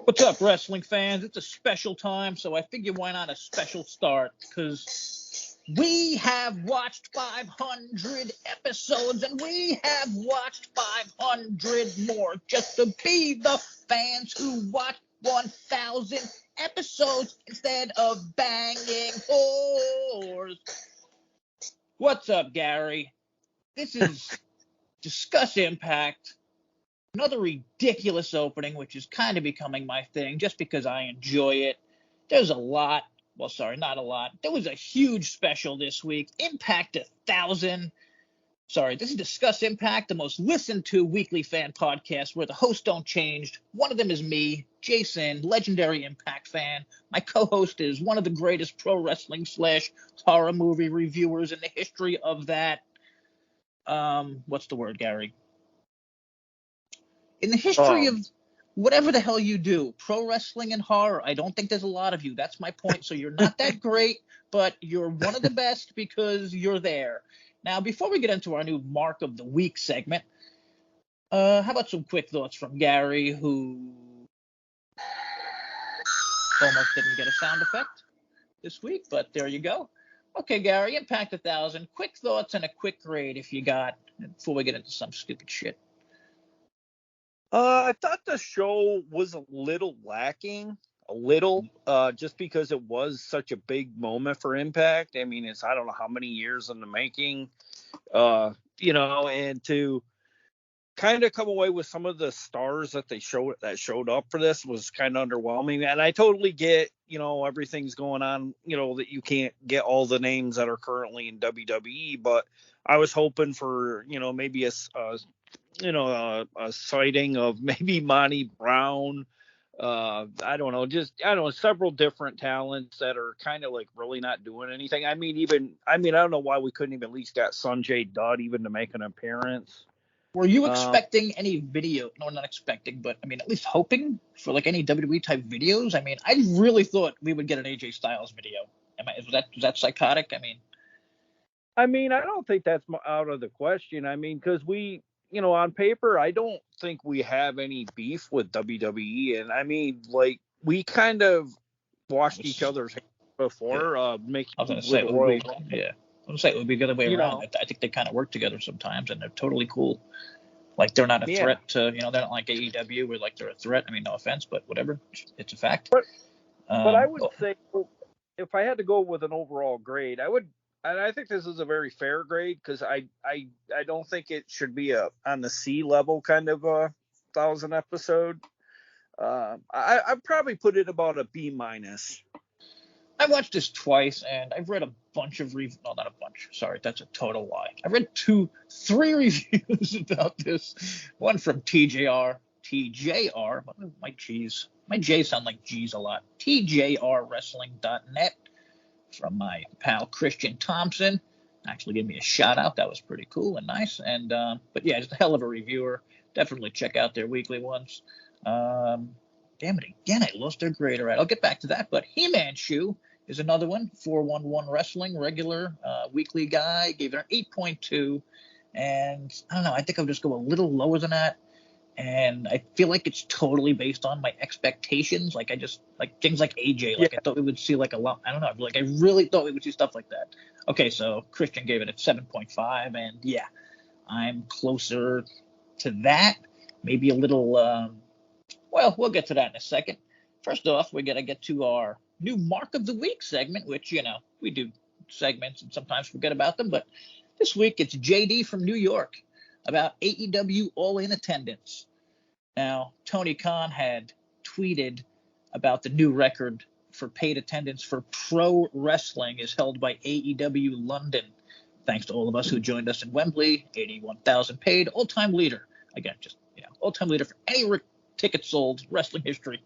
What's up, wrestling fans? It's a special time, so I figure why not a special start? Because we have watched 500 episodes, and we have watched 500 more just to be the fans who watch 1,000 episodes instead of banging whores. What's up, Gary? This is Discuss Impact. Another ridiculous opening, which is kind of becoming my thing just because I enjoy it. There's a lot. Well, sorry, not a lot. There was a huge special this week. Impact 1000. Sorry, this is Discuss Impact, the most listened to weekly fan podcast where the hosts don't change. One of them is me, JaySin, legendary Impact fan. My co-host is one of the greatest pro wrestling / horror movie reviewers in the history of that. What's the word, Gary? In the history of whatever the hell you do, pro wrestling and horror, I don't think there's a lot of you. That's my point. So you're not that great, but you're one of the best because you're there. Now, before we get into our new Mark of the Week segment, how about some quick thoughts from Gary, who almost didn't get a sound effect this week, but there you go. Okay, Gary, Impact 1000. Quick thoughts and a quick grade if you got, before we get into some stupid shit. I thought the show was a little lacking, just because it was such a big moment for Impact. I mean, it's, I don't know how many years in the making, and to kind of come away with some of the stars that showed up for this was kind of underwhelming. And I totally get, everything's going on, that you can't get all the names that are currently in WWE, but I was hoping for, maybe a sighting of maybe Monty Brown. I don't know, several different talents that are kind of like really not doing anything. I don't know why we couldn't even at least get Sanjay Dutt even to make an appearance. Were you expecting any video? No, not expecting, but I mean, at least hoping for like any WWE type videos. I mean, I really thought we would get an AJ Styles video. Is that psychotic? I don't think that's out of the question. Because we, on paper, I don't think we have any beef with WWE. And we kind of washed each other's hands before. I was going to say, it would be the other way around. I think they kind of work together sometimes, and they're totally cool. Like, they're not a threat to, they're not like AEW where, like, they're a threat. I mean, no offense, but whatever. It's a fact. But I would say, if I had to go with an overall grade, and I think this is a very fair grade, because I don't think it should be on the C level kind of a 1,000 episode. I'd probably put it about a B-. I watched this twice, and I've read a bunch of not a bunch. Sorry, that's a total lie. I read 3 reviews about this. One from TJR. My J sound like G's a lot. TJRwrestling.net from my pal Christian Thompson. Actually gave me a shout out. That was pretty cool and nice. And but yeah, just a hell of a reviewer. Definitely check out their weekly ones. Damn it, again, I lost their grade. All right, I'll get back to that. But He-Man Shoe is another one. 411 Wrestling, regular weekly guy. Gave it an 8.2. And I don't know, I think I'll just go a little lower than that. And I feel like it's totally based on my expectations. Like, I just, like, things like AJ. Like, I thought we would see, like, a lot. I don't know. Like, I really thought we would see stuff like that. Okay, so Christian gave it a 7.5. And, yeah, I'm closer to that. Maybe a little... well, we'll get to that in a second. First off, we got to get to our new Mark of the Week segment, which, we do segments and sometimes forget about them. But this week, it's JD from New York about AEW All-In attendance. Now, Tony Khan had tweeted about the new record for paid attendance for pro wrestling is held by AEW London. Thanks to all of us who joined us in Wembley, 81,000 paid, all-time leader. Again, just, all-time leader for any tickets sold, wrestling history.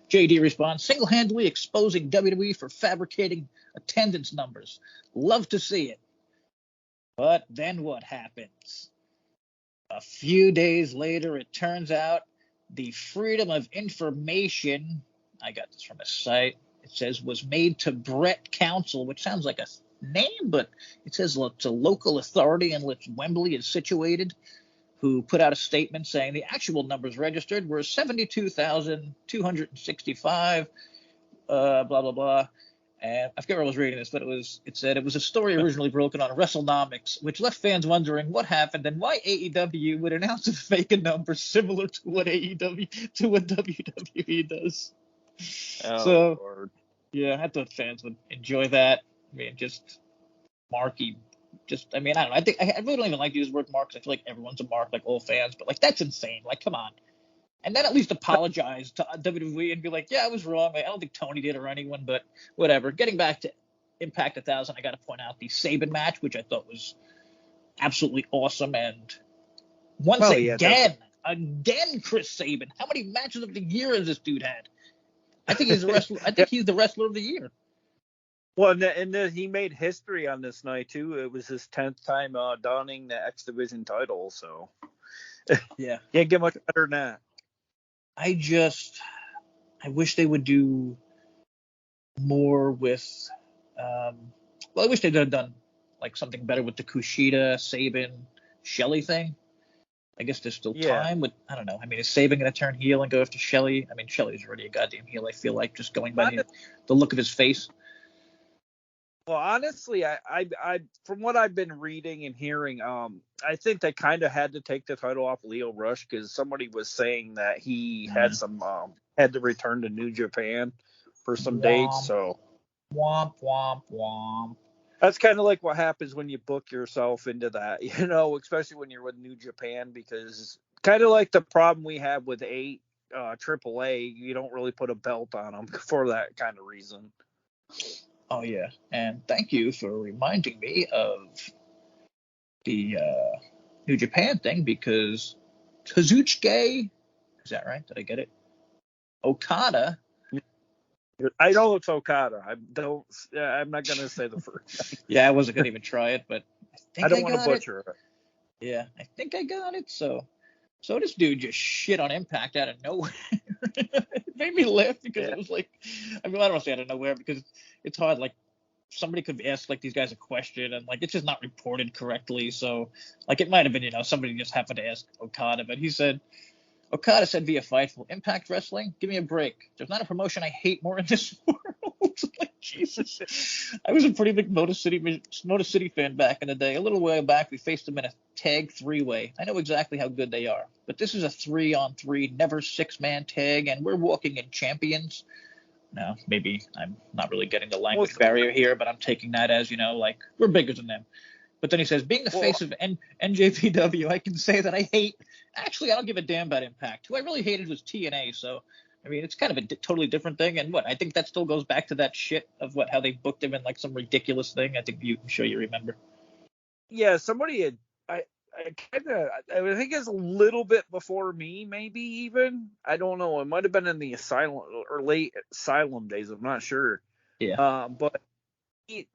JD responds, single-handedly exposing WWE for fabricating attendance numbers. Love to see it. But then what happens? A few days later, it turns out the Freedom of Information, I got this from a site, it says was made to Brett Council, which sounds like a name, but it says it's a local authority in which Wembley is situated. who put out a statement saying the actual numbers registered were 72,265, blah, blah, blah. And I forget where I was reading this, but it said it was a story originally broken on WrestleNomics, which left fans wondering what happened and why AEW would announce a fake number similar to what WWE does. So, Lord. yeah, I thought fans would enjoy that. I mean, just marky. I don't know. I really don't even like to use the word mark because I feel like everyone's a mark, like all fans. But like that's insane. Like, come on. And then at least apologize to WWE and be like, yeah, I was wrong. I don't think Tony did or anyone, but whatever. Getting back to Impact 1000, I got to point out the SABIN match, which I thought was absolutely awesome. And once again, Chris Sabin. How many matches of the year has this dude had? I think he's the wrestler. I think he's the wrestler of the year. Well, and he made history on this night too. It was his 10th time donning the X Division title, so yeah, can't get much better than that. I wish they would do more with. I wish they could have done like something better with the Kushida, Sabin, Shelley thing. I guess there's still time with, I don't know. I mean, is Sabin going to turn heel and go after Shelley? I mean, Shelley's already a goddamn heel, I feel like, just going by the look of his face. Well, honestly, I from what I've been reading and hearing, I think they kind of had to take the title off Leo Rush because somebody was saying that he had had to return to New Japan for some dates. So womp womp womp. That's kind of like what happens when you book yourself into that, especially when you're with New Japan, because kind of like the problem we have with AAA, you don't really put a belt on them for that kind of reason. Oh, yeah. And thank you for reminding me of the New Japan thing, because Kazuchika, is that right? Did I get it? Okada. I know it's Okada. I'm not going to say the first. Yeah, I wasn't going to even try it, but I don't want to butcher it. Yeah, I think I got it. So this dude just shit on Impact out of nowhere. It made me laugh because it was like, I don't want to say out of nowhere because it's hard. Like, somebody could ask like these guys a question and like it's just not reported correctly. So like it might have been, somebody just happened to ask Okada, but Okada said via Fightful, Impact Wrestling, give me a break. There's not a promotion I hate more in this world. Like, Jesus. I was a pretty big Motor City fan back in the day. A little while back, we faced them in a tag 3-way. I know exactly how good they are. But this is a 3-on-3, never 6-man tag, and we're walking in champions. Now, maybe I'm not really getting the language barrier here, but I'm taking that as, like, we're bigger than them. But then he says, being the face of NJPW, I can say that I hate. Actually, I don't give a damn about Impact. Who I really hated was TNA. So, I mean, it's kind of a totally different thing. And I think that still goes back to that shit of how they booked him in like some ridiculous thing. I think you remember. Yeah, somebody had. I think it's a little bit before me, maybe even. I don't know. It might have been in the Asylum or late Asylum days. I'm not sure. Yeah. But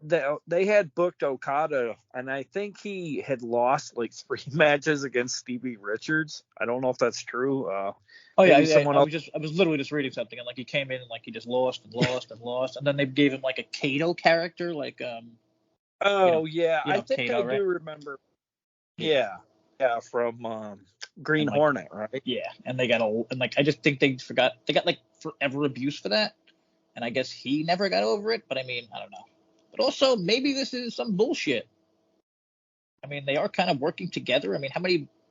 they had booked Okada, and I think he had lost like 3 matches against Stevie Richards. I don't know if that's true. I was literally just reading something, and like he came in and like he just lost and lost and lost, and then they gave him like a Kato character, like I think Kato, I do remember. Yeah, from Green Hornet, right? Yeah, and they got I just think they got like forever abuse for that, and I guess he never got over it. But I mean, I don't know. But also, maybe this is some bullshit. I mean, they are kind of working together. I mean,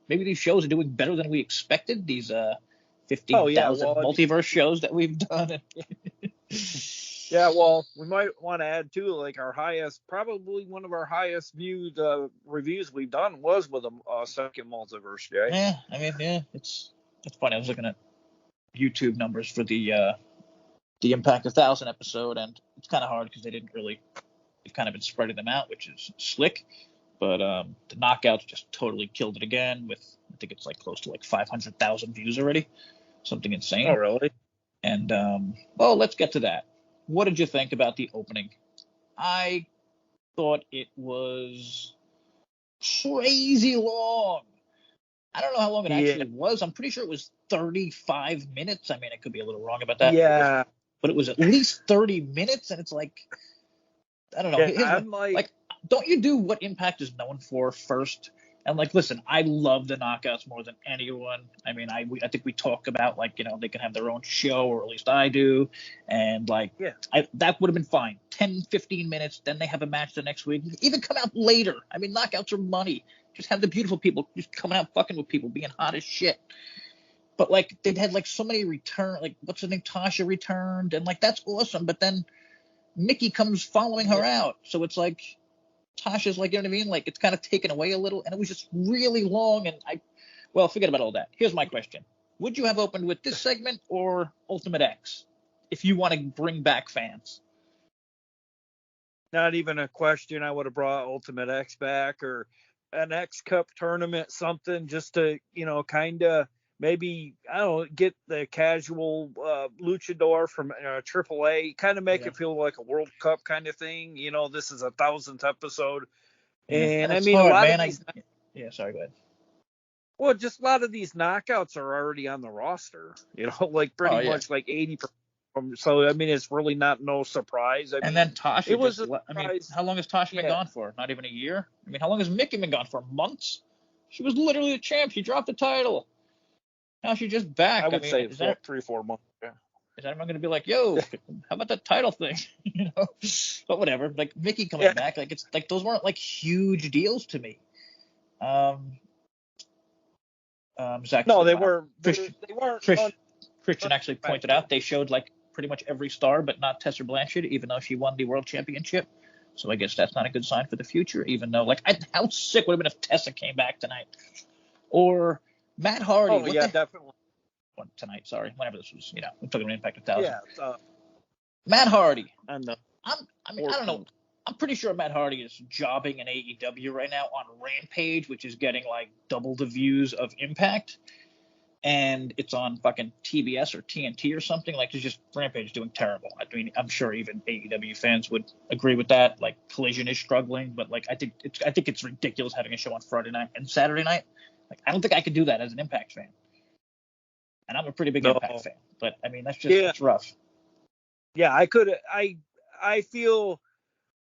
maybe these shows are doing better than we expected. These 15,000 multiverse shows that we've done. Yeah, well, we might want to add too, like probably one of our highest viewed reviews we've done was with a second multiverse, Jay. Yeah, I mean, yeah, it's funny. I was looking at YouTube numbers for the Impact 1000 episode, and it's kind of hard because they've kind of been spreading them out, which is slick. But the Knockouts just totally killed it again with, I think it's like close to like 500,000 views already, something insane. Oh, really? And let's get to that. What did you think about the opening? I thought it was crazy long. I don't know how long it actually was. I'm pretty sure it was 35 minutes. I mean, I could be a little wrong about that. Yeah. But it was at least 30 minutes, and it's like, I don't know. Yeah, I'm like, don't you do what Impact is known for first? And like, listen, I love the knockouts more than anyone. I mean, I think we talk about like, they can have their own show, or at least I do. And like, Yeah. that would have been fine. 10, 15 minutes. Then they have a match the next week. Even come out later. I mean, knockouts are money. Just have the beautiful people just coming out fucking with people, being hot as shit. But like, they've had like so many return. Like, what's her name? Tasha returned, and like that's awesome. But then Mickey comes following her out, so it's like. Tasha's like, you know what I mean? Like, it's kind of taken away a little, and it was just really long. And well, forget about all that. Here's my question: would you have opened with this segment or Ultimate X, if you want to bring back fans? Not even a question. I would have brought Ultimate X back, or an X Cup tournament, something, just to, kind of maybe, I don't know, get the casual luchador from AAA, kind of make it feel like a World Cup kind of thing. This is a 1,000th episode. And I mean, hard, a lot man. of these. Sorry, go ahead. Well, just a lot of these knockouts are already on the roster, like pretty much like 80%. So, I mean, it's really no surprise. And then Tasha, it was how long has Tasha been gone for? Not even a year? I mean, how long has Mickey been gone for? Months? She was literally the champ. She dropped the title. Now she's just back. I would say 3-4 months. Yeah. Is everyone going to be like, yo, how about that title thing? But whatever. Like, Mickey coming back, like, it's like, those weren't like huge deals to me. Zach, no, they were. They weren't. Christian actually pointed out they showed like pretty much every star, but not Tessa Blanchard, even though she won the world championship. So I guess that's not a good sign for the future. Even though, like, how sick would have been if Tessa came back tonight, or Matt Hardy. Oh yeah, definitely. Tonight, sorry, whenever this was, I'm talking about Impact 1000. Yeah. Matt Hardy. I know. I don't know. I'm pretty sure Matt Hardy is jobbing in AEW right now on Rampage, which is getting like double the views of Impact. And it's on fucking TBS or TNT or something. Like, it's just Rampage doing terrible. I mean, I'm sure even AEW fans would agree with that. Like, Collision is struggling, but like, I think it's ridiculous having a show on Friday night and Saturday night. Like, I don't think I could do that as an Impact fan. And I'm a pretty big Impact fan, but I mean, that's just it's rough. Yeah, I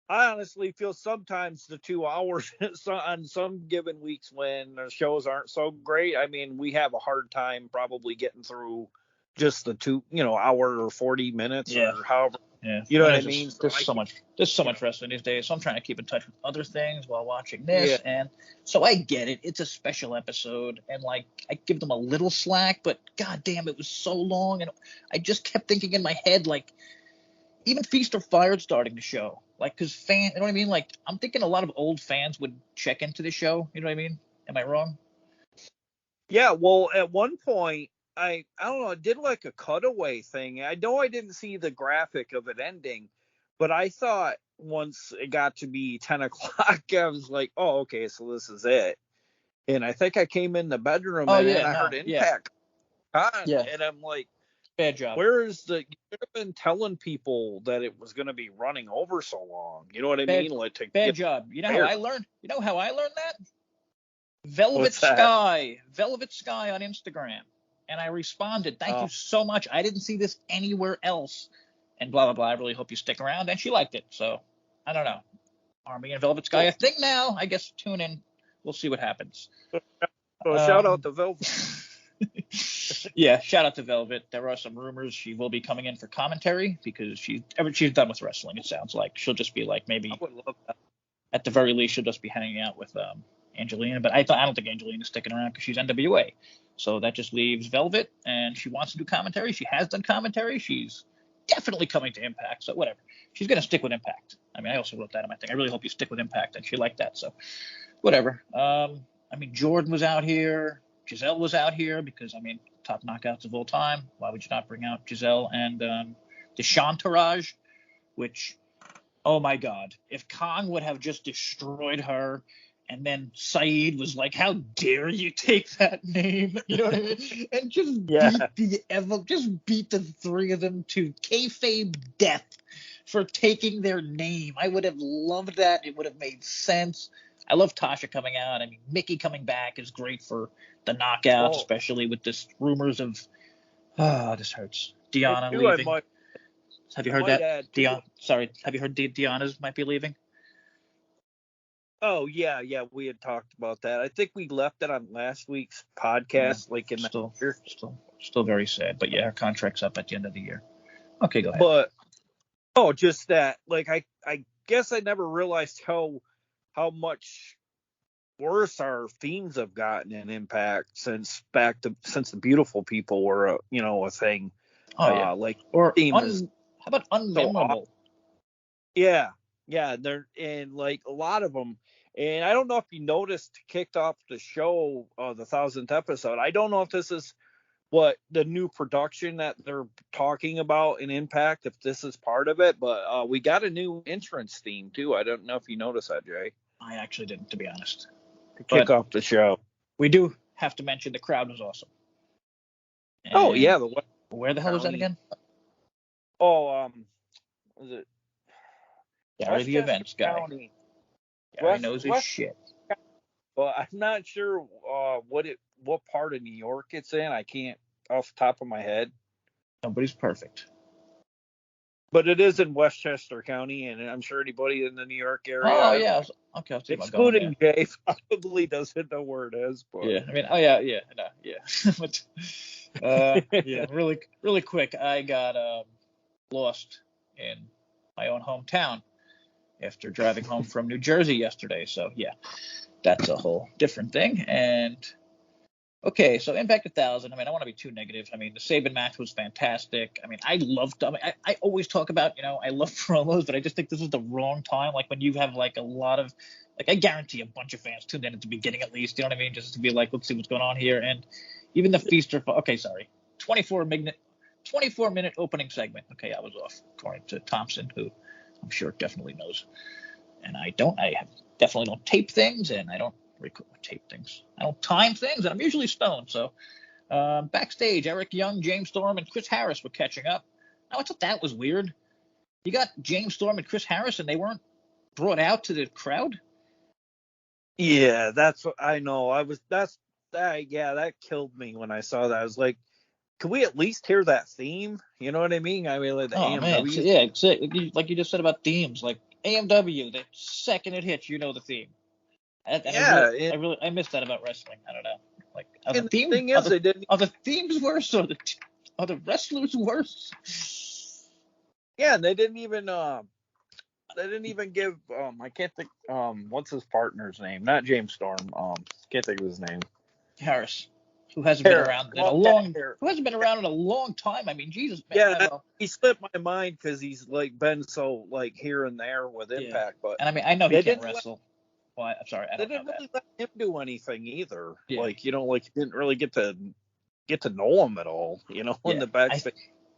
honestly feel sometimes the 2 hours on some given weeks when the shows aren't so great. I mean, we have a hard time probably getting through just the 2, hour or 40 minutes or however. Yeah. You know what I mean? There's so much wrestling these days. So I'm trying to keep in touch with other things while watching this. Yeah. And so I get it. It's a special episode. And like, I give them a little slack, but goddamn, it was so long. And I just kept thinking in my head, like, even Feast or Fired starting the show. Like, because you know what I mean? Like, I'm thinking a lot of old fans would check into the show. You know what I mean? Am I wrong? Yeah, well, at one point, I don't know, I did like a cutaway thing. I know I didn't see the graphic of it ending, but I thought once it got to be 10 o'clock, I was like, oh, okay, so this is it. And I think I came in the bedroom and I heard Impact. Yeah. And I'm like, bad job. You should have been telling people that it was going to be running over so long. You know what I mean? Like, bad job. You know how I learned that? Velvet Sky on Instagram. And I responded, thank you so much. I didn't see this anywhere else. And blah, blah, blah. I really hope you stick around. And she liked it. So, I don't know. Army and Velvet Sky, I think now. I guess tune in. We'll see what happens. So shout out to Velvet. Yeah, shout out to Velvet. There are some rumors she will be coming in for commentary because she's done with wrestling, it sounds like. She'll just be like, maybe I would love that. At the very least, she'll just be hanging out with Angelina. But I don't think Angelina's sticking around because she's NWA. So that just leaves Velvet, and she wants to do commentary. She has done commentary. She's definitely coming to Impact, so whatever. She's going to stick with Impact. I mean, I also wrote that in my thing. I really hope you stick with Impact, and she liked that, so whatever. I mean, Jordan was out here. Giselle was out here because, I mean, top knockouts of all time. Why would you not bring out Giselle and the Shantaraj, which, oh, my God. If Kong would have just destroyed her, and then Saeed was like, how dare you take that name? You know what I mean? And just beat the three of them to kayfabe death for taking their name. I would have loved that. It would have made sense. I love Tasha coming out. I mean, Mickey coming back is great for the knockout, especially with this rumors of, this hurts. Deanna leaving. Have you heard that? Have you heard Deanna's might be leaving? Oh yeah, we had talked about that. I think we left it on last week's Yeah, podcast, like in the still, year. still very sad. But yeah, her contract's up at the end of the year. Okay, go ahead. But just that, like I guess I never realized how much worse our themes have gotten in Impact since the beautiful people were a thing. Oh yeah. Like Or theme is how about so awesome. unmemorable? Yeah, they're and like a lot of them. And I don't know if you noticed, kicked off the show, the 1000th episode. I don't know if this is what the new production that they're talking about in Impact, if this is part of it, but we got a new entrance theme too. I don't know if you noticed that, Jay, I actually didn't, to be honest. to kick But off the show. we do have to mention the crowd was awesome. Oh And yeah, the West where the hell was that County. again? Oh, was it Gary, the Westchester events guy. County? Gary knows his shit. Well, I'm not sure what part of New York it's in. I can't off the top of my head. Nobody's perfect. But it is in Westchester County, and I'm sure anybody in the New York area. Oh yeah, okay. I'll see excluding Jay, probably doesn't know where it is. But. Yeah, I mean, oh yeah, no, yeah. But yeah, really quick. I got lost in my own hometown after driving home from New Jersey yesterday. So yeah, that's a whole different thing. And okay, so Impact 1000. I mean, I want to be too negative. I mean, the SABIN match was fantastic. I mean, I mean, I always talk about, I love promos, but I just think this is the wrong time. Like when you have like a lot of, like I guarantee a bunch of fans tuned in at the beginning at least, you know what I mean? Just to be like, let's see what's going on here. And even the Feaster, okay, sorry, 24-minute opening segment. Okay, I was off, according to Thompson, who I'm sure definitely knows. And I definitely don't tape things, and I don't tape things. I don't time things, and I'm usually stoned. So backstage, Eric Young, James Storm, and Chris Harris were catching up. Now I thought that was weird. You got James Storm and Chris Harris, and they weren't brought out to the crowd. Yeah, that's what I know. That killed me when I saw that. I was like, could we at least hear that theme? You know what I mean? I mean, like the AMW. Man. So, yeah, like you just said about themes, like AMW. The second it hits, you know the theme. I missed that about wrestling. I don't know. Like, the thing is, they didn't. Are the themes worse, or are the wrestlers worse? Yeah, they didn't even. They didn't even give. I can't think. What's his partner's name? Not James Storm. Can't think of his name. Harris, who hasn't been around in a long time. I mean, Jesus, man. Yeah, he slipped my mind because he's like been so like here and there with Impact, but and I mean, I know he can't wrestle. Well, I'm sorry, they didn't really let him do anything either. Yeah. Like he didn't really get to know him at all. In the backstage.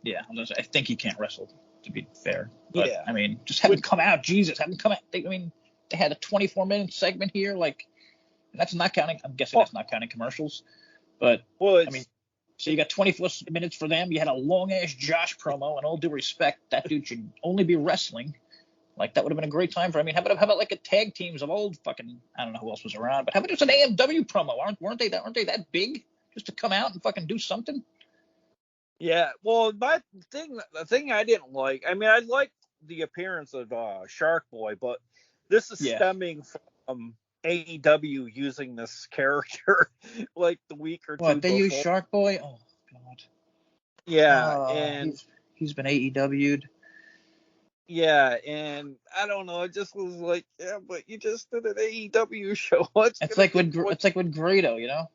I think he can't wrestle, to be fair. But I mean, just have him come out. Jesus, have him come out. They had a 24-minute segment here. Like, that's not counting. I'm guessing that's not counting commercials. But I mean, so you got 24 minutes for them. You had a long ass Josh promo. And all due respect, that dude should only be wrestling. Like, that would have been a great time for. I mean, how about like a tag teams of old fucking, I don't know who else was around, but how about just an AMW promo? Weren't they that big just to come out and fucking do something? Yeah, well, the thing I didn't like. I mean, I liked the appearance of Shark Boy, but this is stemming from AEW using this character like the week or two. What, they use Shark Boy? Oh God. Yeah, and he's been AEW'd. Yeah, and I don't know. It just was like, yeah, but you just did an AEW show. It's like with Grado, you know?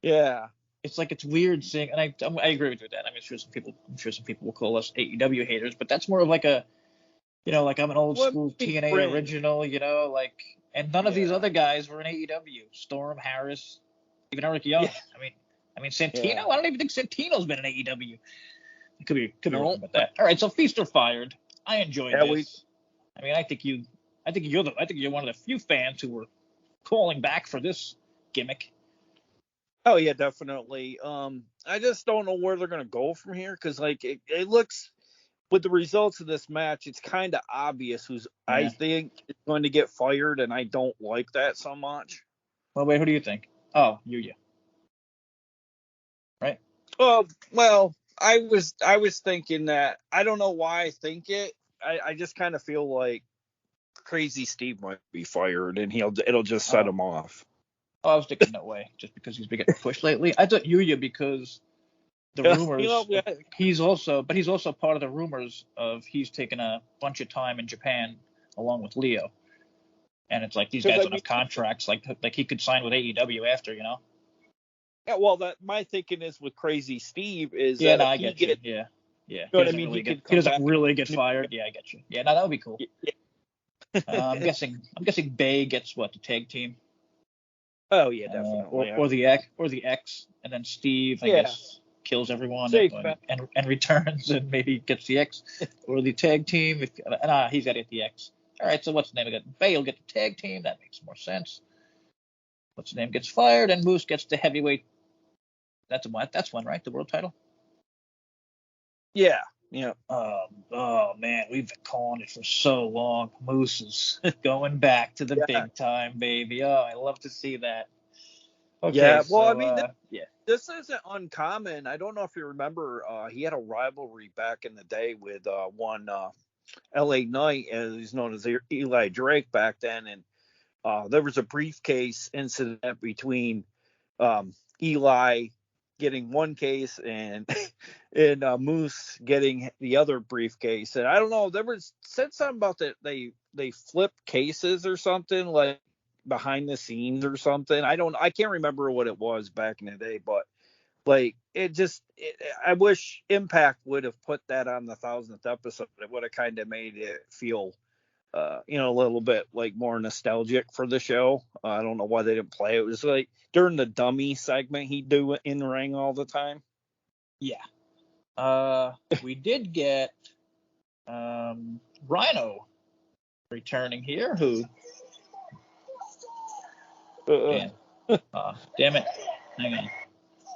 Yeah. It's like, it's weird seeing, and I agree with you with that. I'm sure some people will call us AEW haters, but that's more of like a, like I'm an old school TNA original, like, and none of these other guys were in AEW. Storm, Harris, even Eric Young. Yeah. I mean Santino. Yeah. I don't even think Santino's been in AEW. Could be wrong about that. All right, so Feast or Fired. I enjoyed this. I mean, I think you're one of the few fans who were calling back for this gimmick. Oh yeah, definitely. I just don't know where they're gonna go from here because like it looks, with the results of this match, it's kind of obvious who's I think is going to get fired, and I don't like that so much. Well, wait, who do you think? Oh, Yuya. Right? Oh, well, I was thinking that. I don't know why I think it. I just kind of feel like Crazy Steve might be fired, and it'll just set him off. Oh, I was thinking that way, just because he's been getting pushed lately. I thought Yuya because the rumors. He's also part of the rumors of he's taken a bunch of time in Japan along with Leo, and it's like these guys don't have contracts. Like he could sign with AEW after, you know. Yeah, well, my thinking is with Crazy Steve is that I get you. Yeah. You know what I mean? He doesn't really get fired. Yeah, I get you. Yeah, no, that would be cool. Yeah. I'm guessing Bay gets the tag team. Oh yeah, definitely. Or the X, and then Steve, I guess, kills everyone and returns and maybe gets the X or the tag team. He's got to get the X. All right, so what's the name again? Bay will get the tag team. That makes more sense. What's the name gets fired, and Moose gets the heavyweight. That's one, right? The world title. Yeah. Yeah. Oh man, we've been calling it for so long. Moose is going back to the big time, baby. Oh, I love to see that. Okay, yeah. Well, I mean, this isn't uncommon. I don't know if you remember, he had a rivalry back in the day with one LA Knight, as he's known as Eli Drake back then, and there was a briefcase incident between Eli getting one case and Moose getting the other briefcase. And I don't know, there was said something about that they flipped cases or something, like behind the scenes or something. I can't remember what it was back in the day, but like I wish Impact would have put that on the 1000th episode. It would have kind of made it feel a little bit like more nostalgic for the show. I don't know why they didn't play it. It was like during the dummy segment he'd do it in the ring all the time. Yeah. We did get Rhino returning here, who damn it.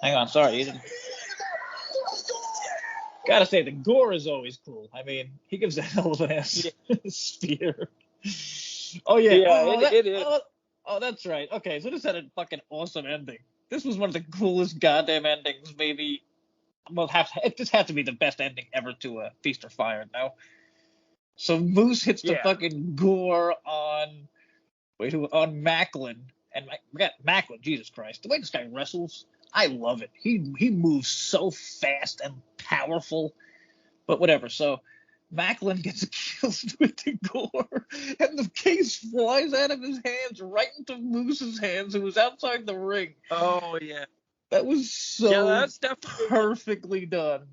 Hang on, sorry. Gotta say, the gore is always cool. I mean, he gives a hell of an ass spear. Oh, yeah. It is. Oh, that's right. Okay, so this had a fucking awesome ending. This was one of the coolest goddamn endings, maybe. Well, it just had to be the best ending ever to a Feast or Fire, no? So Moose hits the fucking gore on Macklin. And Macklin, Jesus Christ. The way this guy wrestles, I love it. He moves so fast and powerful. But whatever. So Macklin gets killed with the gore, and the case flies out of his hands right into Moose's hands, who was outside the ring. Oh yeah, that was that's perfectly done.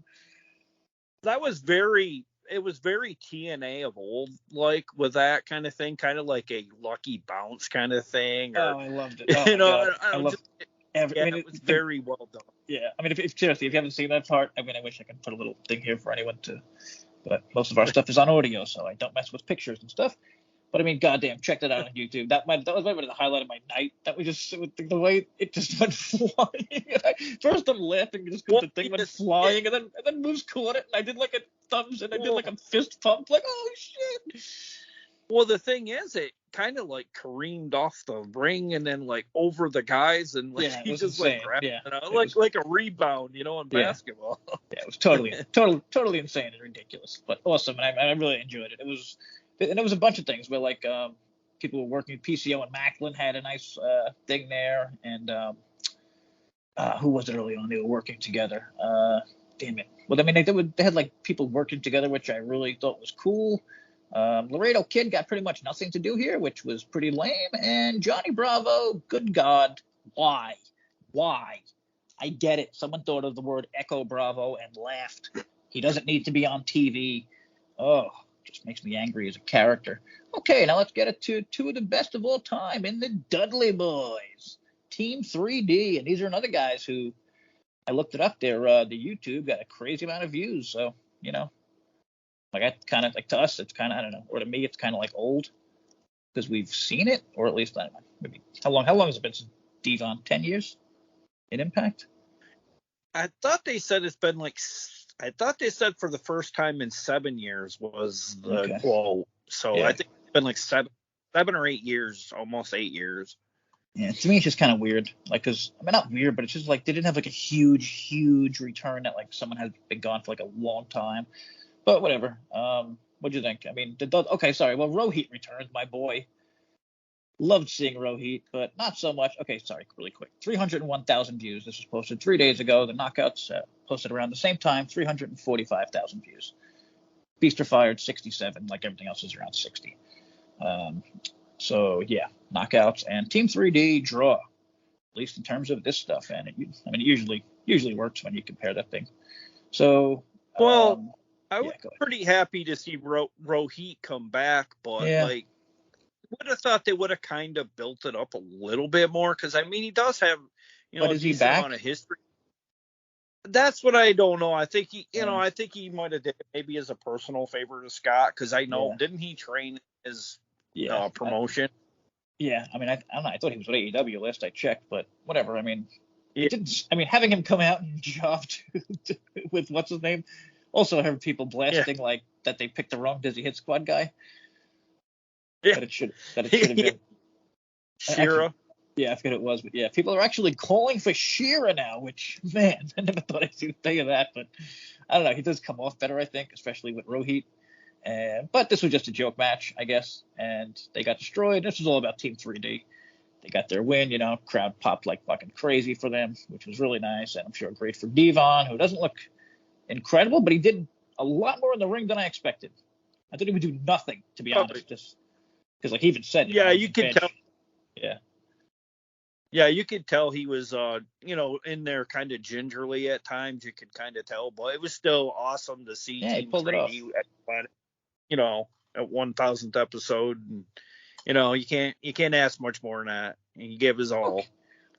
That was it was very TNA of old, like with that kind of thing, kind of like a Lucky Bounce kind of thing. I loved it. Oh, I loved it. It was very well done. Yeah, I mean, seriously, if you haven't seen that part, I mean, I wish I could put a little thing here for anyone to, but most of our stuff is on audio, so I don't mess with pictures and stuff. But I mean, goddamn, check that out on YouTube. That was maybe the highlight of my night. That was just the way it just went flying. First, I'm laughing just because the thing went flying, and then Moose caught it, and I did like a thumbs, and I did like a fist pump, like, oh shit. Well, the thing is, it kind of like careened off the ring and then like over the guys, and like he just insane. Like grabbed it, like a rebound, in basketball. Yeah, it was totally insane and ridiculous, but awesome, and I really enjoyed it. It was a bunch of things where like people were working. PCO and Macklin had a nice thing there, and who was it early on? They were working together. Damn it. Well, I mean, they had like people working together, which I really thought was cool. Laredo Kid got pretty much nothing to do here, which was pretty lame. And Johnny Bravo, good God, why? I get it. Someone thought of the word Echo Bravo and laughed. He doesn't need to be on TV. Oh, just makes me angry as a character. Okay, now let's get it to two of the best of all time in the Dudley Boys, Team 3D. And these are another guys who I looked it up. The YouTube got a crazy amount of views. So, like I kind of like to us, it's kind of, I don't know, or to me, it's kind of like old because we've seen it, or at least I don't know, maybe how long has it been since Devon? 10 years in Impact? I thought they said it's been like, I thought they said for the first time in 7 years was the quote. So I think it's been like seven or 8 years, almost 8 years. Yeah, to me, it's just kind of weird. Like, cause I mean, not weird, but it's just like they didn't have like a huge return that like someone had been gone for like a long time. But whatever. What'd you think? I mean, okay, sorry. Well, Rohit returned, my boy. Loved seeing Rohit, but not so much. Okay, sorry, really quick. 301,000 views. This was posted 3 days ago. The knockouts posted around the same time, 345,000 views. Beaster fired 67, like everything else is around 60. So yeah, knockouts and Team 3D draw, at least in terms of this stuff. And it usually works when you compare that thing. So I was pretty happy to see Rohit come back, but like, would have thought they would have kind of built it up a little bit more, because I mean, he does have, a decent amount of history. That's what I don't know. I think I think he might have did it maybe as a personal favor to Scott, because I know didn't he train his promotion? I mean, I don't know. I thought he was with AEW last I checked, but whatever. I mean, it didn't. I mean, having him come out and job with what's his name. Also, I heard people blasting like that they picked the wrong Dizzy Hit Squad guy. Yeah. That it should have been Shira. I forget it was, but yeah, people are actually calling for Shira now, which, man, I never thought I'd see the day of that, but I don't know. He does come off better, I think, especially with Rohit. But this was just a joke match, I guess, and they got destroyed. This was all about Team 3D. They got their win, crowd popped like fucking crazy for them, which was really nice, and I'm sure great for Devon, who doesn't look incredible, but he did a lot more in the ring than I expected. I thought he would do nothing, to be honest, just because, like he even said, you could tell. Yeah. Yeah, you could tell he was, in there kind of gingerly at times. You could kind of tell, but it was still awesome to see Team 3D at 1,000th episode. And, you can't ask much more than that. And he gave his all.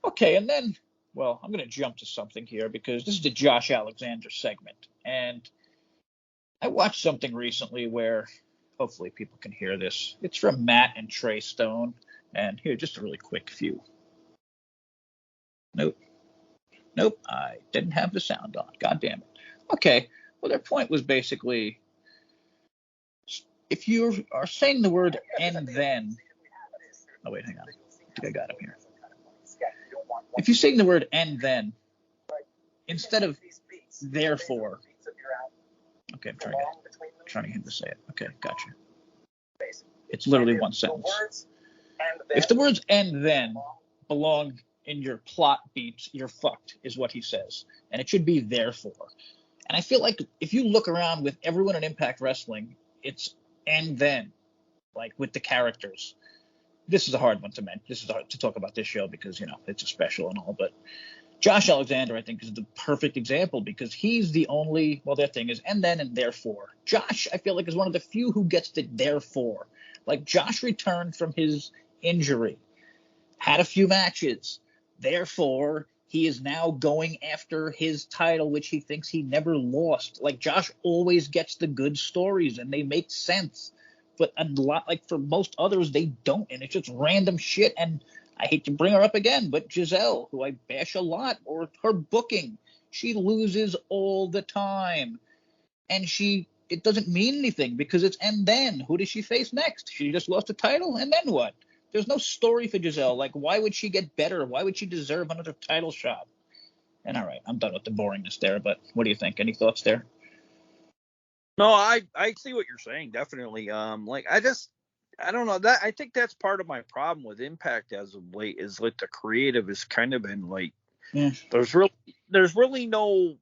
Okay, and then, well, I'm going to jump to something here because this is the Josh Alexander segment. And I watched something recently where hopefully people can hear this. It's from Matt and Trey Stone. And here, just a really quick few. Nope, I didn't have the sound on. God damn it. Okay, well, their point was basically, if you are saying the word and then, oh wait, hang on, I think I got him here. If you're saying the word and then, instead of therefore, okay, I'm trying to get him to say it. Okay, gotcha. It's literally one sentence. If the words and then belong in your plot beats, you're fucked, is what he says. And it should be therefore. And I feel like if you look around with everyone in Impact Wrestling, it's and then, like with the characters. This is a hard one to mention. This is hard to talk about this show because, it's a special and all. But Josh Alexander, I think, is the perfect example because he's the only, well, their thing is and then and therefore. Josh, I feel like, is one of the few who gets the therefore. Like, Josh returned from his injury, had a few matches. Therefore, he is now going after his title, which he thinks he never lost. Like, Josh always gets the good stories, and they make sense. But a lot, like, for most others, they don't, and it's just random shit. And I hate to bring her up again, but Giselle, who I bash a lot, or her booking, she loses all the time. And it doesn't mean anything because it's and then. Who does she face next? She just lost the title, and then what? There's no story for Giselle. Like, why would she get better? Why would she deserve another title shot? And all right, I'm done with the boringness there, but what do you think? Any thoughts there? No, I see what you're saying, definitely. I don't know. That I think that's part of my problem with Impact as of late is like the creative has kind of been like there's really no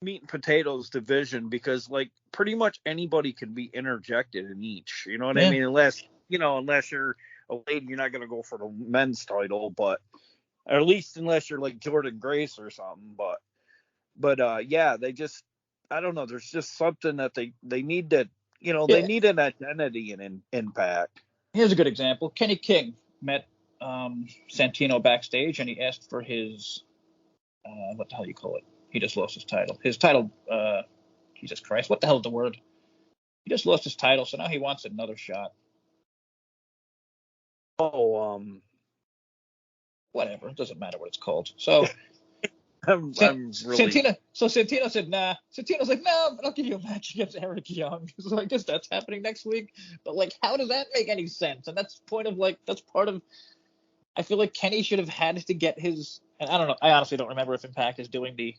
meat and potatoes division because like pretty much anybody can be interjected in each. You know what I mean? Unless you're a lady, you're not going to go for the men's title, but or at least unless you're like Jordan Grace or something. But they just, I don't know. There's just something that they need to, they need an identity in Impact. Here's a good example. Kenny King met Santino backstage, and he asked for his, what the hell you call it? He just lost his title. His title, Jesus Christ, what the hell is the word? He just lost his title, so now he wants another shot. Whatever. It doesn't matter what it's called. So Santino said, nah. Santino's like, no, I'll give you a match against Eric Young. So I guess that's happening next week. But, like, how does that make any sense? And that's part of, I feel like Kenny should have had to get his, and I don't know, I honestly don't remember if Impact is doing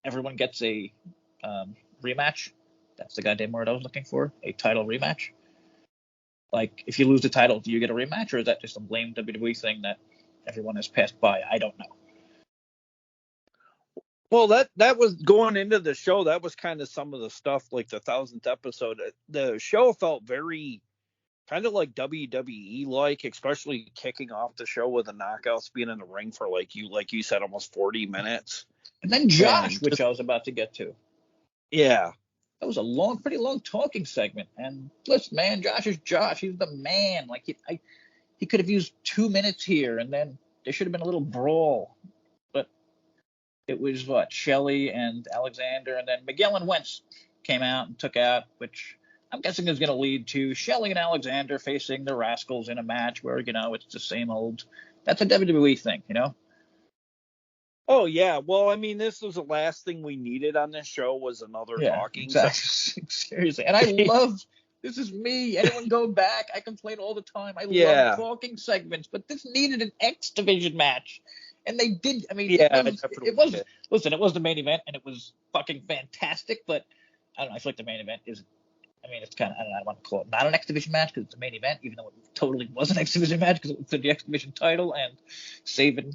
everyone gets a rematch That's the goddamn word I was looking for. A title rematch. Like, if you lose the title, do you get a rematch, or is that just a lame WWE thing that everyone has passed by? I don't know. Well, that was going into the show. That was kind of some of the stuff, like the 1000th episode. The show felt very kind of like WWE like, especially kicking off the show with the knockouts being in the ring for like you said, almost 40 minutes. And then Josh, which I was about to get to. Yeah. That was a pretty long talking segment. And listen, man, Josh is Josh. He's the man. Like, he could have used 2 minutes here, and then there should have been a little brawl. But it was Shelley and Alexander, and then Miguel and Wentz came out and took out, which I'm guessing is going to lead to Shelley and Alexander facing the Rascals in a match where, it's the same old. That's a WWE thing, Oh, yeah. Well, I mean, this was the last thing we needed on this show was another talking. Exactly. Seriously. And I love, this is me. Anyone go back? I complain all the time. I love talking segments, but this needed an X Division match. And they did. I mean, it was listen, it was the main event, and it was fucking fantastic, but I don't know. I feel like the main event is, it's kind of, I don't know, I want to call it not an X Division match because it's a main event, even though it totally was an X Division match because it was for the X Division title, and Sabin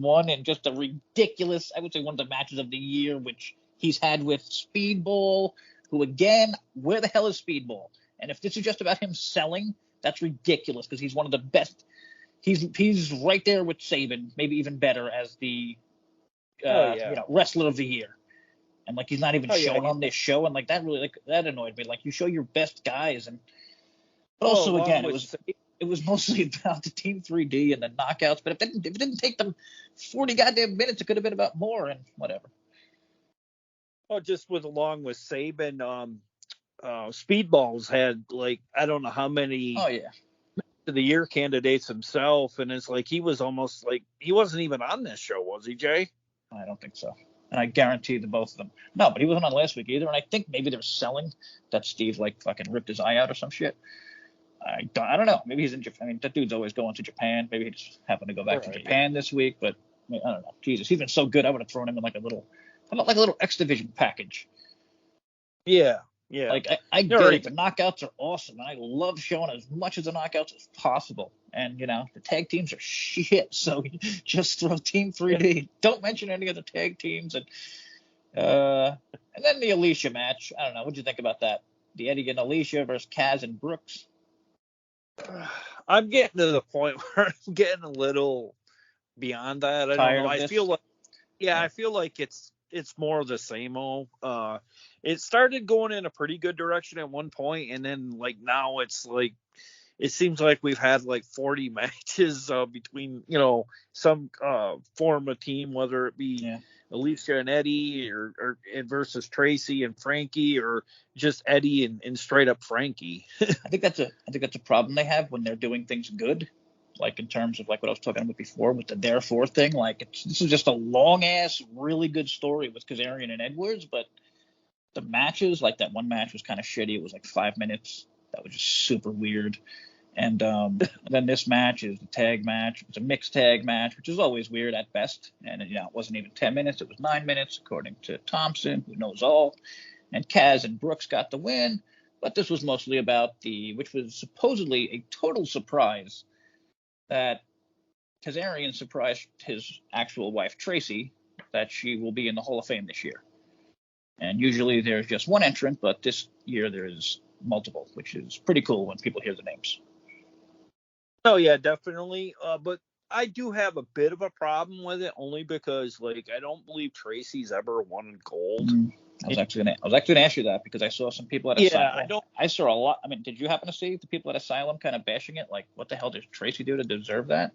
won, and just a ridiculous, I would say, one of the matches of the year, which he's had with Speedball, who, again, where the hell is Speedball? And if this is just about him selling, that's ridiculous because he's one of the best. He's right there with Sabin, maybe even better as the wrestler of the year. And like he's not even shown on this show, and like that really that annoyed me. Like you show your best guys, and but also again it was mostly about the Team 3D and the knockouts. But if it didn't take them 40 goddamn minutes, it could have been about more and whatever. Oh, just along with Sabin, Speedballs had like I don't know how many. Oh yeah. To the year candidates himself, and it's like he was almost like he wasn't even on this show, was he, Jay? I don't think so. And I guarantee the both of them. No, but he wasn't on last week either. And I think maybe they're selling that Steve like fucking ripped his eye out or some shit. I don't know. Maybe he's in Japan. I mean, that dude's always going to Japan. Maybe he just happened to go back to Japan this week. But I don't know. Jesus, he's been so good. I would have thrown him in like a little X Division package. Yeah. Yeah. Like I get it. The knockouts are awesome, and I love showing as much of the knockouts as possible. And the tag teams are shit, so just throw Team 3D. Yeah. Don't mention any of the tag teams, and then the Alicia match. I don't know. What'd you think about that? The Eddie and Alicia versus Kaz and Brooks. I'm getting to the point where I'm getting a little beyond that. I don't know. I feel like I feel like it's more of the same old. It started going in a pretty good direction at one point, and then like now it's like it seems like we've had like 40 matches between some form of team, whether it be Alicia and Eddie or versus Tracy and Frankie, or just Eddie and straight up Frankie. I think that's a problem they have when they're doing things good. Like in terms of like what I was talking about before with the Therefore thing, like this is just a long ass, really good story with Kazarian and Edwards, but the matches, like that one match was kind of shitty. It was like 5 minutes. That was just super weird. And then this match is the tag match. It's a mixed tag match, which is always weird at best. And it wasn't even 10 minutes. It was 9 minutes, according to Thompson, who knows all. And Kaz and Brooks got the win. But this was mostly about which was supposedly a total surprise, that Kazarian surprised his actual wife, Tracy, that she will be in the Hall of Fame this year. And usually there's just one entrant, but this year there's multiple, which is pretty cool when people hear the names. Oh, yeah, definitely. But I do have a bit of a problem with it, only because, like, I don't believe Tracy's ever won gold. I was actually gonna ask you that because I saw some people at Asylum. I saw a lot. I mean, did you happen to see the people at Asylum kind of bashing it? Like, what the hell did Tracy do to deserve that?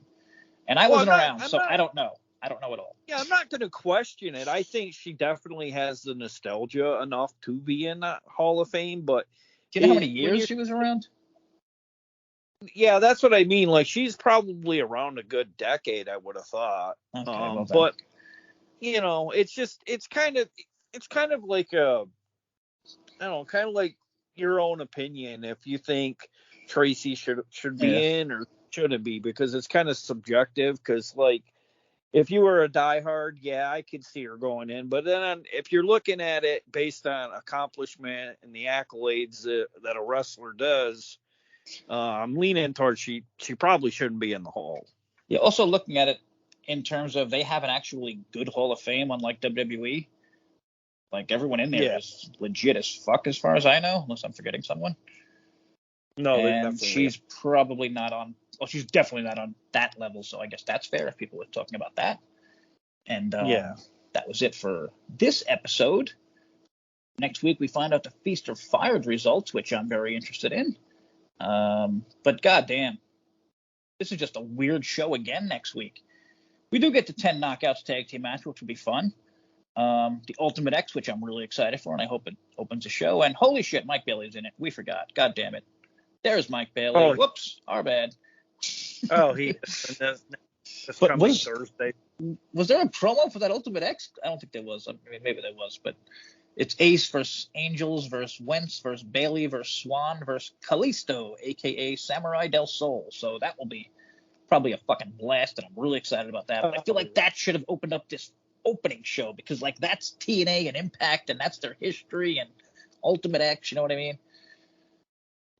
And I wasn't around, so I don't know. I don't know at all. Yeah, I'm not going to question it. I think she definitely has the nostalgia enough to be in that Hall of Fame. But do you know how many years she was around? Yeah, that's what I mean. Like, she's probably around a good decade, I would have thought. Okay, but it's kind of like I don't know, kind of like your own opinion if you think Tracy should be in or shouldn't be, because it's kind of subjective. Because like if you were a diehard, yeah, I could see her going in. But then if you're looking at it based on accomplishment and the accolades that a wrestler does, I'm leaning towards she probably shouldn't be in the Hall. Yeah, also looking at it in terms of they have an actually good Hall of Fame, unlike WWE. Like, everyone in there is legit as fuck as far as I know, unless I'm forgetting someone. No, and she's probably not on. Well, she's definitely not on that level. So I guess that's fair if people were talking about that. And that was it for this episode. Next week we find out the Feast or Fired results, which I'm very interested in. But goddamn, this is just a weird show again next week. We do get the 10 knockouts tag team match, which will be fun. The Ultimate X, which I'm really excited for, and I hope it opens a show. And holy shit, Mike Bailey's in it. We forgot. God damn it. There's Mike Bailey. Oh. Whoops, our bad. Oh, he is. This coming Thursday. Was there a promo for that Ultimate X? I don't think there was. I mean, maybe there was, but it's Ace versus Angels versus Wentz versus Bailey versus Swan versus Kalisto, a.k.a. Samurai del Sol. So that will be probably a fucking blast, and I'm really excited about that. But I feel like that should have opened up this opening show because, like, that's TNA and Impact, and that's their history, and Ultimate X, you know what I mean?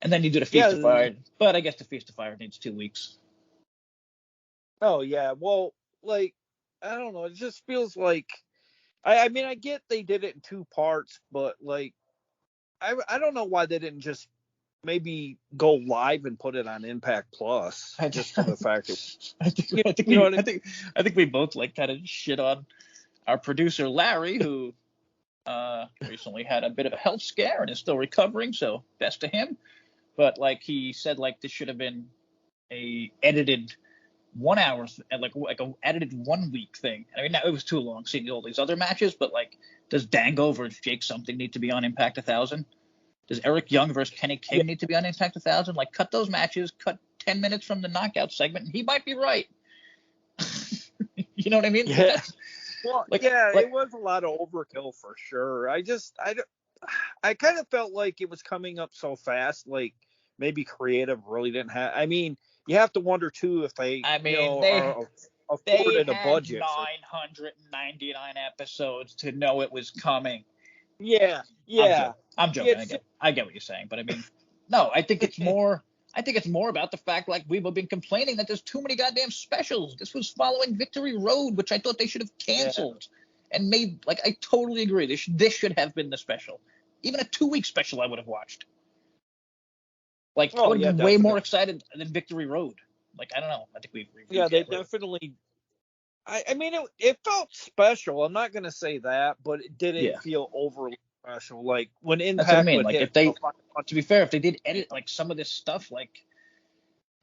And then you do the Feast of Fire. But I guess the Feast of Fire needs 2 weeks. Oh, yeah. Well, like, I don't know. It just feels like, I mean, I get they did it in 2 parts, but, like, I don't know why they didn't just maybe go live and put it on Impact Plus. Just for the fact that, I think we both, like, kind of shit on our producer, Larry, who recently had a bit of a health scare and is still recovering, so best to him. But, like, he said, like, this should have been a edited 1 hour, like a edited 1 week thing. I mean, now it was too long seeing all these other matches, but, like, does Dango versus Jake something need to be on Impact 1000? Does Eric Young versus Kenny King need to be on Impact 1000? Like, cut those matches, cut 10 minutes from the knockout segment, and he might be right. You know what I mean? Yeah. Well, it was a lot of overkill for sure. I kind of felt like it was coming up so fast, like maybe creative really didn't have. I mean, you have to wonder too if they afforded a budget. 999 episodes to know it was coming. Yeah. I'm joking. I get what you're saying, but I mean, no, I think it's more. I think it's more about the fact, like, we've been complaining that there's too many goddamn specials. This was following Victory Road, which I thought they should have canceled and made. Like, I totally agree. This should have been the special. Even a 2-week special I would have watched. Like, I would have been way more excited than Victory Road. Like, I don't know. I think we've reviewed Yeah, they definitely. I mean, it felt special. I'm not going to say that, but it didn't feel overly special. Like, when Impact That's what I mean. Like, hit, if they, to be fair, if they did edit, like, some of this stuff, like,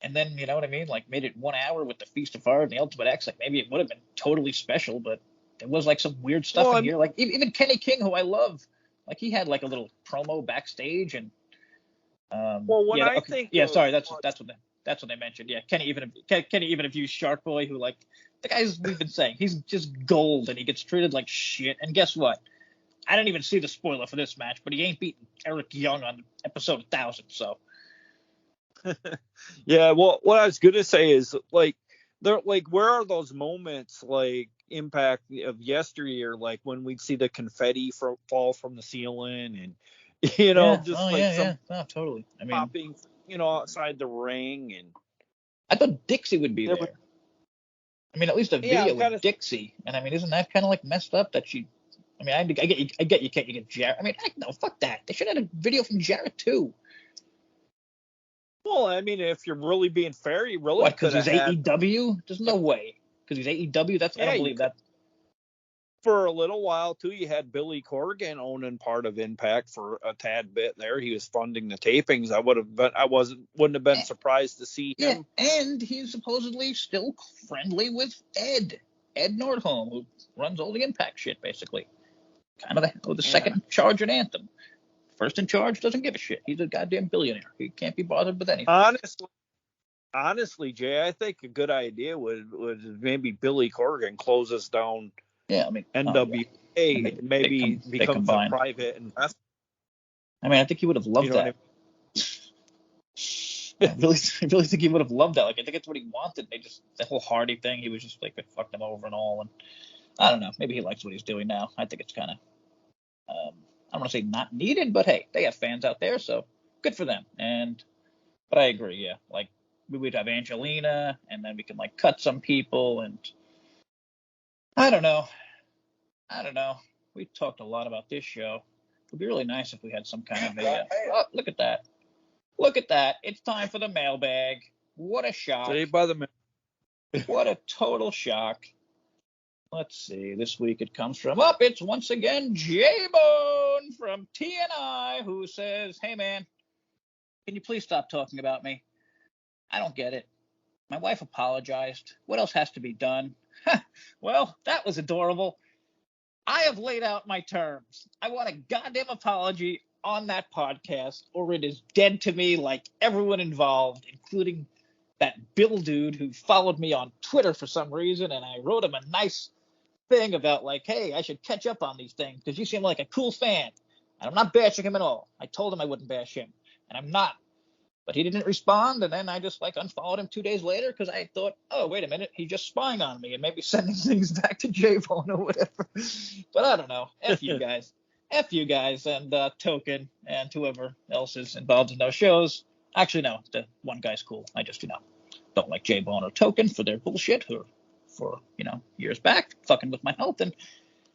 and then, you know what I mean, like, made it 1 hour with the Feast of Fire and the Ultimate X, like, maybe it would have been totally special, but there was, like, some weird stuff in here. Like, even Kenny King, who I love, like, he had, like, a little promo backstage, and that's what they mentioned. Yeah, Kenny even if you Shark Boy, who, like, the guys we've been saying, he's just gold and he gets treated like shit. And guess what? I didn't even see the spoiler for this match, but he ain't beating Eric Young on episode 1000. So yeah, well, what I was gonna say is, like, there, like, where are those moments like Impact of yesteryear, like when we'd see the confetti fall from the ceiling, and totally. I mean, popping, outside the ring, and I thought Dixie would be there. I mean, at least a video with Dixie, and I mean, isn't that kind of like messed up that she? I mean, I get you can't get Jarrett. I mean, heck no, fuck that. They should have had a video from Jarrett too. Well, I mean, if you're really being fair, you really because he's AEW. There's no way because he's AEW. I don't believe that. For a little while too, you had Billy Corgan owning part of Impact for a tad bit there. He was funding the tapings. Wouldn't have been surprised to see him. Yeah, and he's supposedly still friendly with Ed Nordholm, who runs all the Impact shit, basically. Kind of the second in charge at Anthem. First in charge doesn't give a shit. He's a goddamn billionaire. He can't be bothered with anything. Honestly, Jay, I think a good idea would maybe Billy Corgan closes down. Yeah, I mean, NWA maybe becomes a private investment. I mean, I think he would have loved that. I really think he would have loved that. Like, I think it's what he wanted. The whole Hardy thing, he was just like, it fucked him over and all. And I don't know. Maybe he likes what he's doing now. I think it's kind of, I don't want to say not needed, but hey, they have fans out there, so good for them. But I agree, yeah. Like, we would have Angelina, and then we can, like, cut some people, and I don't know. We talked a lot about this show. It would be really nice if we had some kind of a, oh, look at that. Look at that. It's time for the mailbag. What a shock. Saved by the mail. What a total shock. Let's see. This week it comes from, it's once again JayBone from TNI, who says, hey, man, can you please stop talking about me? I don't get it. My wife apologized. What else has to be done? Well, that was adorable. I have laid out my terms. I want a goddamn apology on that podcast, or it is dead to me, like everyone involved, including that Bill dude who followed me on Twitter for some reason, and I wrote him a nice thing about, like, hey, I should catch up on these things because you seem like a cool fan. And I'm not bashing him at all. I told him I wouldn't bash him, and I'm not. But he didn't respond, and then I just, like, unfollowed him 2 days later because I thought, oh, wait a minute, he's just spying on me and maybe sending things back to JayBone or whatever. But I don't know. F you guys. F you guys and Token and whoever else is involved in those shows. Actually, no, the one guy's cool. I just, don't like JayBone or Token for their bullshit for years back, fucking with my health, and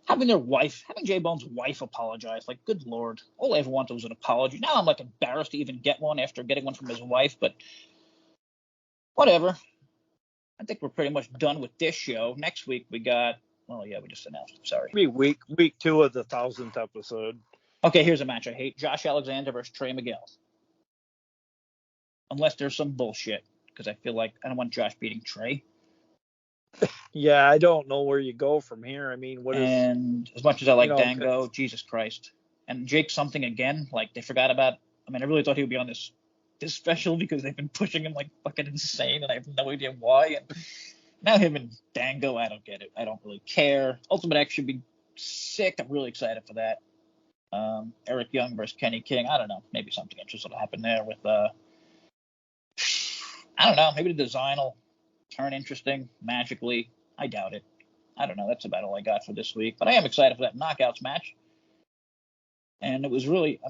having JayBone's wife apologize. Like, good Lord. All I ever wanted was an apology. Now I'm, like, embarrassed to even get one after getting one from his wife, but whatever. I think we're pretty much done with this show. Next week we got, we just announced it. Sorry. Week 2 of the 1000th episode. Okay, here's a match I hate. Josh Alexander versus Trey Miguel. Unless there's some bullshit, because I feel like I don't want Josh beating Trey. Yeah, I don't know where you go from here. I mean, And as much as I like Dango, Jesus Christ. And Jake something again, like they forgot about. I mean, I really thought he would be on this special because they've been pushing him like fucking insane, and I have no idea why. And now him and Dango, I don't get it. I don't really care. Ultimate X should be sick. I'm really excited for that. Eric Young versus Kenny King. I don't know. Maybe something interesting will happen there with I don't know. Maybe the design will turn interesting magically. I doubt it. I don't know. That's about all I got for this week. But I am excited for that Knockouts match. And it was really,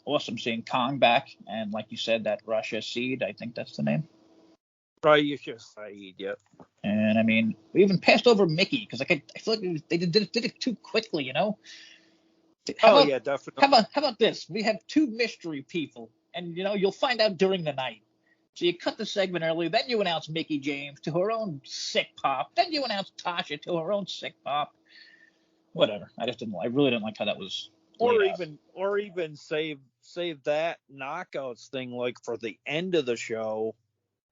awesome seeing Kong back. And like you said, that Russia Seed, I think that's the name. Russia Seed, yep. And I mean, we even passed over Mickey because I feel like they did it too quickly, yeah, definitely. How about this? We have two mystery people, and you'll find out during the night. So you cut the segment early, then you announce Mickie James to her own sick pop, then you announce Tasha to her own sick pop. Whatever. I really didn't like how that was. Or even save that Knockouts thing like for the end of the show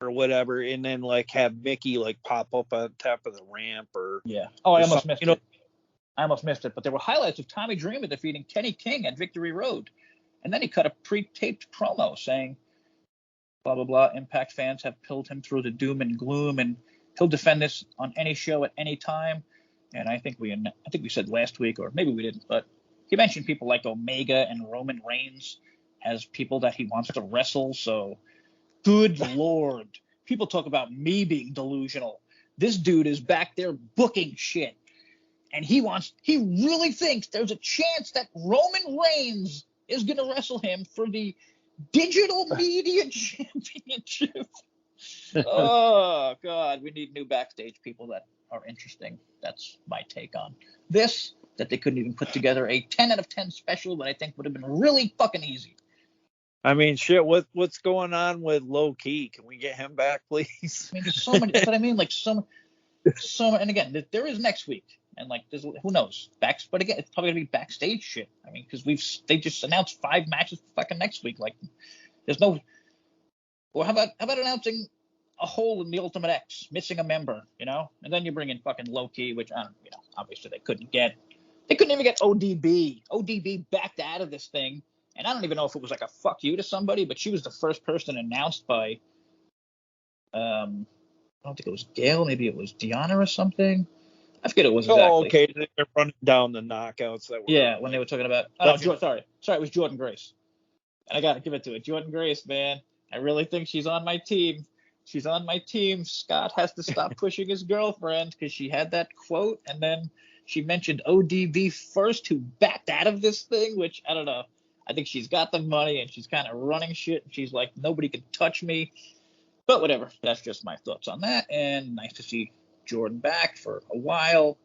or whatever, and then like have Mickey like pop up on top of the ramp or I almost missed it. I almost missed it, but there were highlights of Tommy Dreamer defeating Kenny King at Victory Road, and then he cut a pre-taped promo saying, blah, blah, blah, Impact fans have pilled him through the doom and gloom, and he'll defend this on any show at any time. And I think we said last week, or maybe we didn't, but he mentioned people like Omega and Roman Reigns as people that he wants to wrestle. So, good Lord. People talk about me being delusional. This dude is back there booking shit. And he really thinks there's a chance that Roman Reigns is going to wrestle him for the Digital Media Championship. Oh, God. We need new backstage people that are interesting. That's my take on this, that they couldn't even put together a 10 out of 10 special that I think would have been really fucking easy. I mean, shit, what's going on with Low Key? Can we get him back, please? I mean, there's so many. That's what I mean. Like, so and again, there is next week. And, like, there's, who knows? But again, it's probably going to be backstage shit. I mean, because they just announced 5 matches fucking next week. Like, there's no – or how about announcing a hole in the Ultimate X, missing a member, And then you bring in fucking Low Key, which, I don't obviously they couldn't get. They couldn't even get ODB. ODB backed out of this thing. And I don't even know if it was like a fuck you to somebody, but she was the first person announced by I don't think it was Gail. Maybe it was Deanna or something. I forget it was exactly. Oh, okay. They're running down the knockouts that were. When they were talking about. Oh, sorry, it was Jordan Grace. And I got to give it to it. Jordan Grace, man. I really think she's on my team. She's on my team. Scott has to stop pushing his girlfriend because she had that quote, and then she mentioned ODB first, who backed out of this thing, which I don't know. I think she's got the money and she's kind of running shit. She's like, nobody can touch me. But whatever. That's just my thoughts on that. And nice to see Jordan back for a while.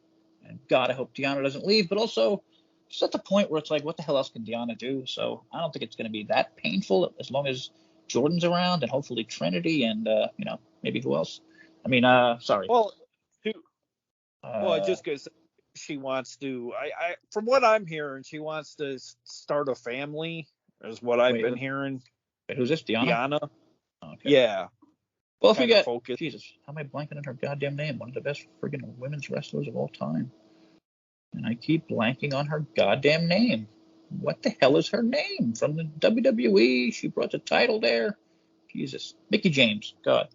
And God, I hope Deanna doesn't leave. But also, just at the point where it's like, what the hell else can Deanna do? So I don't think it's going to be that painful as long as Jordan's around and hopefully Trinity and, maybe who else? I mean, sorry. Well, just because she wants to, I from what I'm hearing, she wants to start a family, is what I've been hearing. Wait, who's this? Deanna? Oh, okay. Yeah. Well, if we get Jesus, how am I blanking on her goddamn name? One of the best friggin' women's wrestlers of all time. And I keep blanking on her goddamn name. What the hell is her name? From the WWE, she brought the title there. Jesus. Mickie James. God.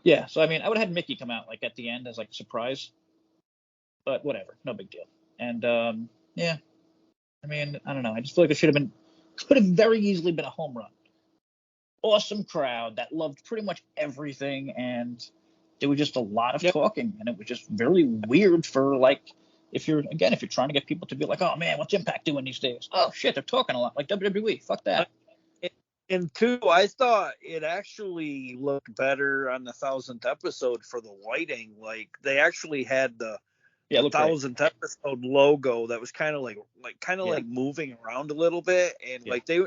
Yeah, so I mean, I would have had Mickie come out like at the end as like a surprise. But whatever, no big deal. And yeah. I mean, I don't know. I just feel like it could have very easily been a home run. Awesome crowd that loved pretty much everything, and there was just a lot of talking, and it was just very weird for like if you're trying to get people to be like, oh man, what's Impact doing these days? Oh shit, they're talking a lot like WWE. Fuck that. And two, I thought it actually looked better on the 1000th episode for the lighting. Like they actually had the 1000th episode logo that was kind of like moving around a little bit, and like they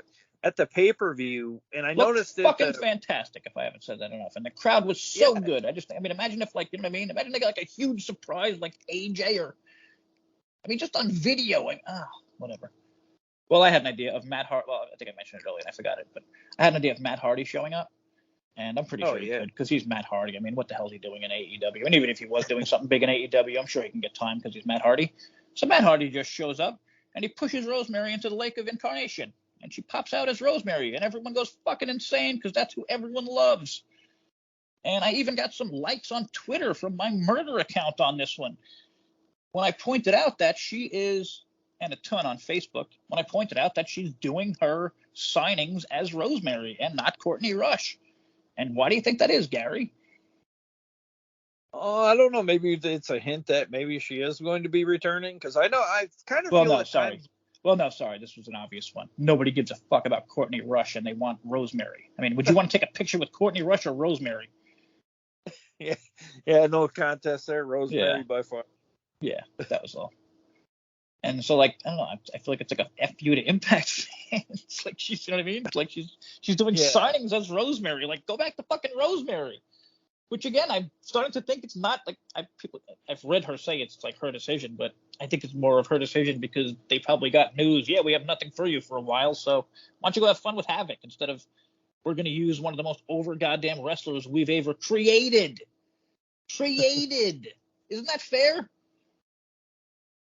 at the pay-per-view, and I noticed it fucking fantastic, if I haven't said that enough. And the crowd was so good. I mean, imagine if like, you know what I mean? Imagine they got like a huge surprise like AJ or, I mean, just on video. Whatever. Well, I had an idea of Matt Hardy. Well, I think I mentioned it earlier and I forgot it, but I had an idea of Matt Hardy showing up. And I'm pretty sure he could, because he's Matt Hardy. I mean, what the hell is he doing in AEW? And even if he was doing something big in AEW, I'm sure he can get time because he's Matt Hardy. So Matt Hardy just shows up and he pushes Rosemary into the Lake of Incarnation. And she pops out as Rosemary, and everyone goes fucking insane because that's who everyone loves. And I even got some likes on Twitter from my murder account on this one. When I pointed out that she is, and a ton on Facebook, when I pointed out that she's doing her signings as Rosemary and not Courtney Rush. And why do you think that is, Gary? Oh, I don't know. Maybe it's a hint that maybe she is going to be returning, because I know I kind of feel at times. Well, no, sorry. This was an obvious one. Nobody gives a fuck about Courtney Rush, and they want Rosemary. I mean, would you want to take a picture with Courtney Rush or Rosemary? Yeah, no contest there. Rosemary by far. Yeah, that was all. And so, like, I don't know. I feel like it's like a F you to Impact fans. Like, you know what I mean? Like, she's doing signings as Rosemary. Like, go back to fucking Rosemary. Which, again, I'm starting to think it's not like I've read her say it's like her decision, but I think it's more of her decision because they probably got news. Yeah, we have nothing for you for a while, so why don't you go have fun with Havoc instead of we're going to use one of the most over goddamn wrestlers we've ever created. Isn't that fair?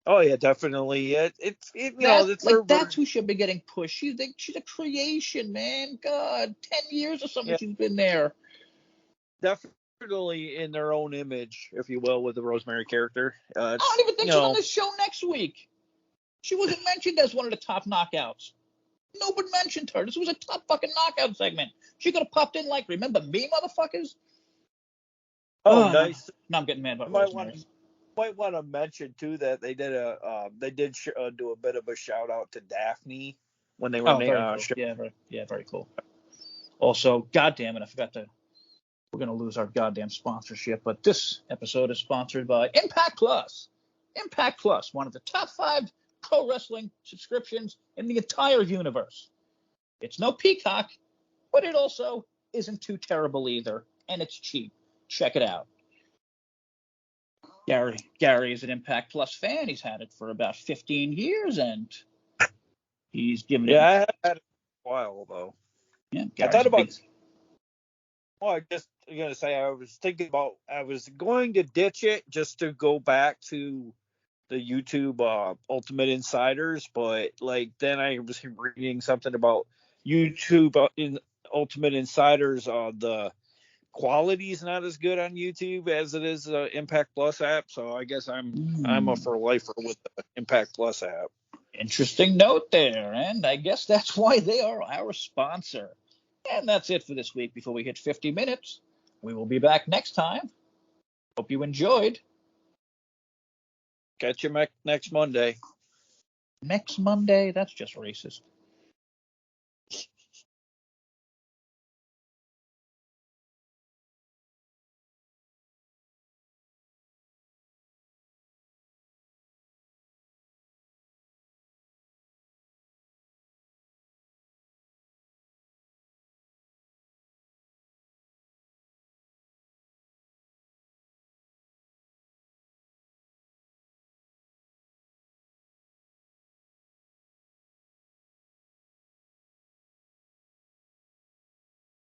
Oh yeah, definitely. That's who should be getting pushed. She's a creation, man. God, 10 years or something she's been there. Definitely in their own image, if you will, with the Rosemary character. I don't even think she's on this show next week. She wasn't mentioned as one of the top knockouts. Nobody mentioned her. This was a top fucking knockout segment. She could have popped in like, remember me, motherfuckers? Oh, nice. No, I'm getting mad about Rosemary. Might want to mention too that they did do a bit of a shout out to Daphne when they were very cool. Also, goddamn it, I forgot to. We're gonna lose our goddamn sponsorship, but this episode is sponsored by Impact Plus. Impact Plus, one of the top 5 pro wrestling subscriptions in the entire universe. It's no Peacock, but it also isn't too terrible either, and it's cheap. Check it out. Gary is an Impact Plus fan. He's had it for about 15 years, and he's given it. Yeah, I had it for a while, though. Yeah, I thought about. Well, I was thinking about. I was going to ditch it just to go back to the YouTube Ultimate Insiders, but like then I was reading something about YouTube in Ultimate Insiders. The quality is not as good on YouTube as it is Impact Plus app, so I guess I'm a for lifer with the Impact Plus app. Interesting note there, and I guess that's why they are our sponsor. And that's it for this week before we hit 50 minutes. We will be back next time. Hope you enjoyed. Catch you next Monday. Next Monday? That's just racist.